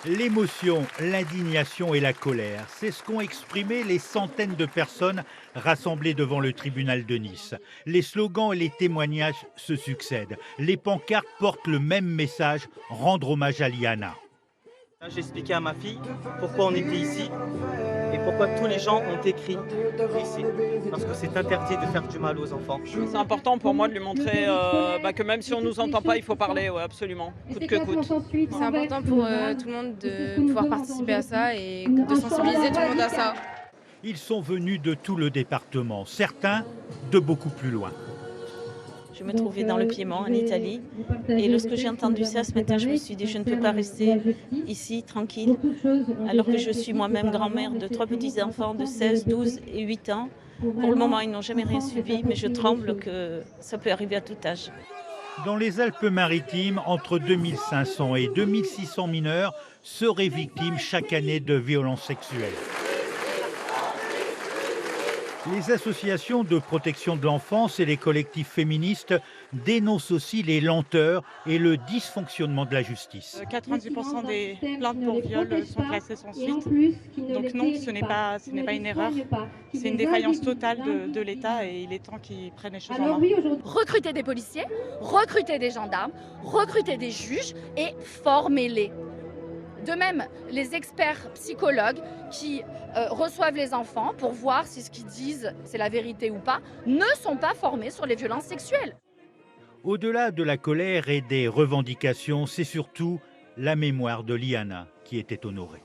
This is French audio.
L'émotion, l'indignation et la colère, c'est ce qu'ont exprimé les centaines de personnes rassemblées devant le tribunal de Nice. Les slogans et les témoignages se succèdent. Les pancartes portent le même message, rendre hommage à Liana. J'ai expliqué à ma fille pourquoi on était ici et pourquoi tous les gens ont écrit ici. Parce que c'est interdit de faire du mal aux enfants. C'est important pour moi de lui montrer que même si on ne nous entend pas, il faut parler, ouais, absolument, coûte que coûte. C'est important pour tout le monde de pouvoir participer à ça et de sensibiliser tout le monde à ça. Ils sont venus de tout le département, certains de beaucoup plus loin. Je me trouvais dans le Piémont, en Italie. Et lorsque j'ai entendu ça ce matin, je me suis dit, je ne peux pas rester ici, tranquille, alors que je suis moi-même grand-mère de 3 petits-enfants de 16, 12 et 8 ans. Pour le moment, ils n'ont jamais rien subi, mais je tremble que ça peut arriver à tout âge. Dans les Alpes-Maritimes, entre 2500 et 2600 mineurs seraient victimes chaque année de violences sexuelles. Les associations de protection de l'enfance et les collectifs féministes dénoncent aussi les lenteurs et le dysfonctionnement de la justice. 90% des plaintes pour viol sont classées sans suite. Donc non, ce n'est pas une erreur. C'est une défaillance totale de l'État et il est temps qu'ils prennent les choses en main. Recruter des policiers, recruter des gendarmes, recruter des juges et formez-les. De même, les experts psychologues qui reçoivent les enfants pour voir si ce qu'ils disent c'est la vérité ou pas, ne sont pas formés sur les violences sexuelles. Au-delà de la colère et des revendications, c'est surtout la mémoire de Liana qui était honorée.